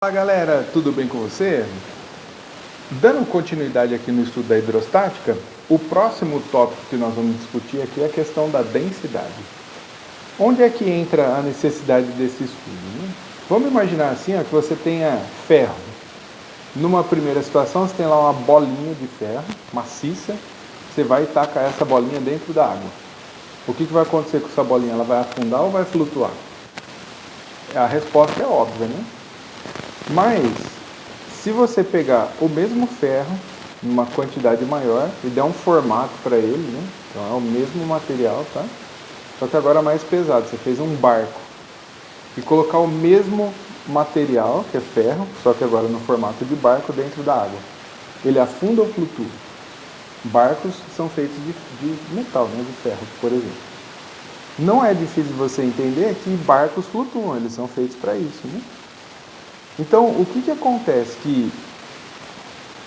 Fala galera, tudo bem com você? Dando continuidade aqui no estudo da hidrostática, o próximo tópico que nós vamos discutir aqui é a questão da densidade. Onde é que entra a necessidade desse estudo, né? Vamos imaginar assim, ó, que você tenha ferro. Numa primeira situação, você tem lá uma bolinha de ferro, maciça, você vai e taca essa bolinha dentro da água. O que vai acontecer com essa bolinha? Ela vai afundar ou vai flutuar? A resposta é óbvia, né? Mas, se você pegar o mesmo ferro, numa quantidade maior, e der um formato para ele, né? Então é o mesmo material, tá? Só que agora mais pesado, você fez um barco. E colocar o mesmo material, que é ferro, só que agora no formato de barco, dentro da água. Ele afunda ou flutua? Barcos são feitos de metal, né? De ferro, por exemplo. Não é difícil você entender que barcos flutuam, eles são feitos para isso, né? Então, o que acontece? Que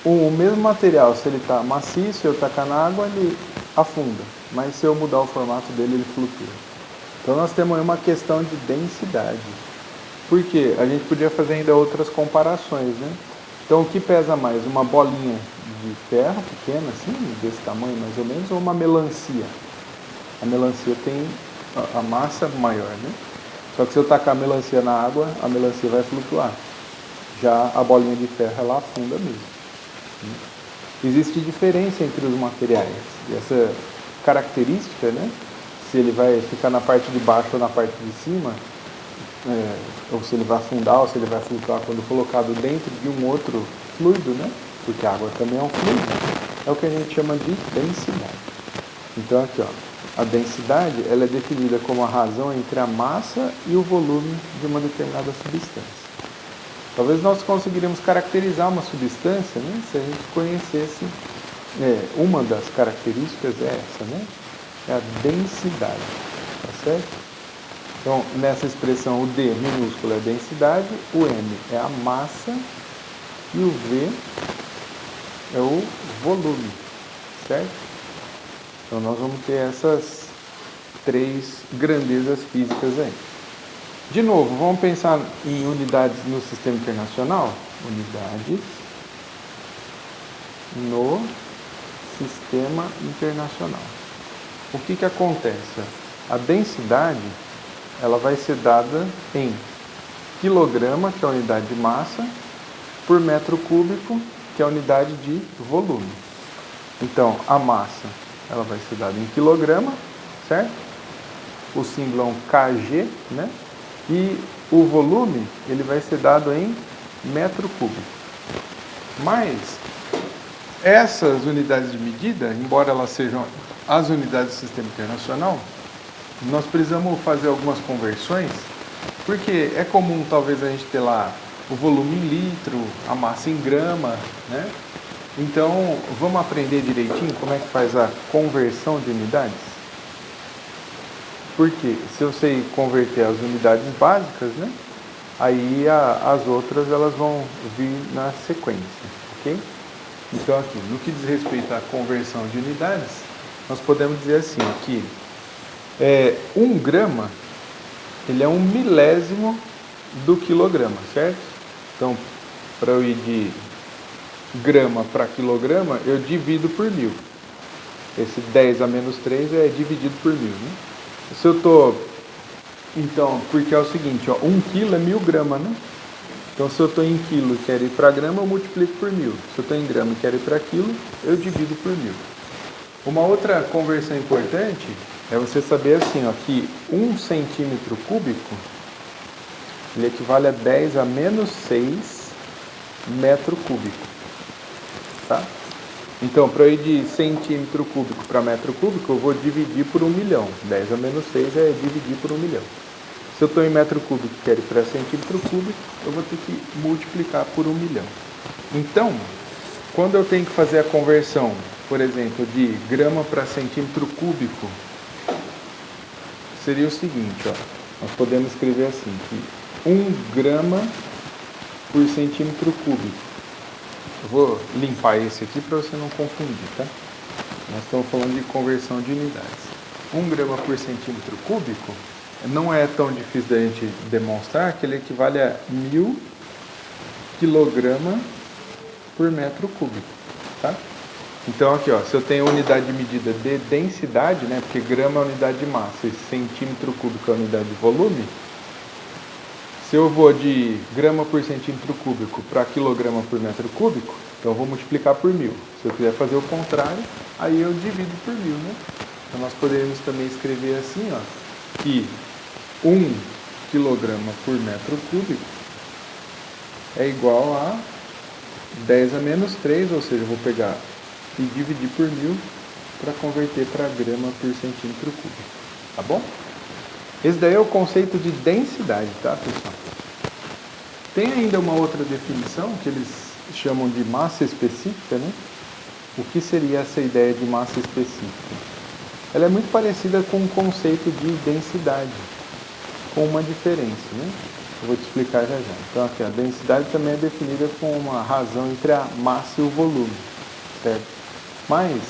o mesmo material, se ele está macio, se eu tacar na água, ele afunda. Mas se eu mudar o formato dele, ele flutua. Então, nós temos aí uma questão de densidade. Por quê? A gente podia fazer ainda outras comparações, né? Então, o que pesa mais? Uma bolinha de ferro pequena, assim, desse tamanho mais ou menos, ou uma melancia? A melancia tem a massa maior, né? Só que se eu tacar a melancia na água, a melancia vai flutuar. Já a bolinha de ferro, ela afunda mesmo. Existe diferença entre os materiais. E essa característica, né? Se ele vai ficar na parte de baixo ou na parte de cima, ou se ele vai afundar ou se ele vai flutuar quando colocado dentro de um outro fluido, né? Porque a água também é um fluido. É o que a gente chama de densidade. Então aqui, ó, a densidade ela é definida como a razão entre a massa e o volume de uma determinada substância. Talvez nós conseguiríamos caracterizar uma substância, né, se a gente conhecesse, uma das características é essa, né, é a densidade, tá certo? Então, nessa expressão, o D minúsculo é a densidade, o M é a massa e o V é o volume, certo? Então, nós vamos ter essas três grandezas físicas aí. De novo, vamos pensar em unidades no sistema internacional? Unidades no sistema internacional. O que acontece? A densidade ela vai ser dada em quilograma, que é a unidade de massa, por metro cúbico, que é a unidade de volume. Então, a massa ela vai ser dada em quilograma, certo? O símbolo é um kg, né? E o volume ele vai ser dado em metro cúbico. Mas essas unidades de medida, embora elas sejam as unidades do sistema internacional, nós precisamos fazer algumas conversões, porque é comum talvez a gente ter lá o volume em litro, a massa em grama, né? Então, vamos aprender direitinho como é que faz a conversão de unidades? Porque se eu sei converter as unidades básicas, né? Aí as outras elas vão vir na sequência, ok? Então aqui, no que diz respeito à conversão de unidades, nós podemos dizer assim, que 1 grama, ele é 1/1000 do quilograma, certo? Então, para eu ir de grama para quilograma, eu divido por 1000. Esse 10 a menos 3 é dividido por 1000, né? Se eu estou... Então, porque é o seguinte, ó, 1 quilo é 1000 gramas, né? Então, se eu estou em quilo e quero ir para grama, eu multiplico por 1000. Se eu estou em grama e quero ir para quilo, eu divido por 1000. Uma outra conversão importante é você saber assim, ó, que 1 centímetro cúbico ele equivale a 10 a menos 6 metro cúbico. Tá? Então, para eu ir de centímetro cúbico para metro cúbico, eu vou dividir por 1.000.000. 10 a menos 6 é dividir por 1.000.000. Se eu estou em metro cúbico e quero ir para centímetro cúbico, eu vou ter que multiplicar por 1.000.000. Então, quando eu tenho que fazer a conversão, por exemplo, de grama para centímetro cúbico, seria o seguinte, ó, nós podemos escrever assim, que 1 grama por centímetro cúbico. Eu vou limpar esse aqui para você não confundir, tá? Nós estamos falando de conversão de unidades. 1 grama por centímetro cúbico não é tão difícil da gente demonstrar que ele equivale a 1000 quilograma por metro cúbico, tá? Então aqui, ó, se eu tenho unidade de medida de densidade, né, porque grama é unidade de massa e centímetro cúbico é unidade de volume, se eu vou de grama por centímetro cúbico para quilograma por metro cúbico, então eu vou multiplicar por 1000. Se eu quiser fazer o contrário, aí eu divido por 1000, né? Então nós poderíamos também escrever assim, ó, que 1 quilograma por metro cúbico é igual a 10 a menos 3, ou seja, eu vou pegar e dividir por 1000 para converter para grama por centímetro cúbico, tá bom? Esse daí é o conceito de densidade, tá, pessoal? Tem ainda uma outra definição que eles chamam de massa específica, né? O que seria essa ideia de massa específica? Ela é muito parecida com o conceito de densidade, com uma diferença, né? Eu vou te explicar já já. Então aqui, a densidade também é definida com uma razão entre a massa e o volume, certo? Mas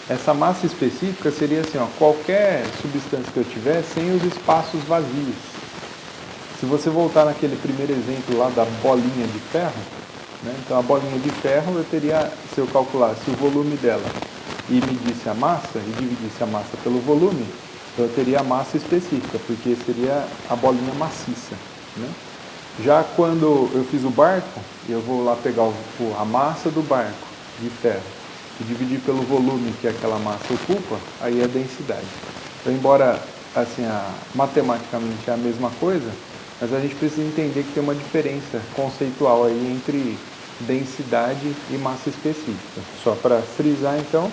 essa massa específica seria assim, ó, qualquer substância que eu tiver sem os espaços vazios. Se você voltar naquele primeiro exemplo lá da bolinha de ferro, né, então a bolinha de ferro eu teria, se eu calculasse o volume dela e medisse a massa, e dividisse a massa pelo volume, então eu teria a massa específica, porque seria a bolinha maciça, né? Já quando eu fiz o barco, eu vou lá pegar a massa do barco de ferro e dividir pelo volume que aquela massa ocupa, aí é a densidade. Então, embora assim, matematicamente é a mesma coisa, mas a gente precisa entender que tem uma diferença conceitual aí entre densidade e massa específica. Só para frisar, então,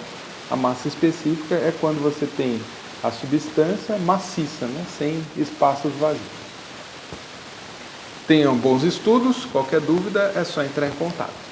a massa específica é quando você tem a substância maciça, né, sem espaços vazios. Tenham bons estudos, qualquer dúvida é só entrar em contato.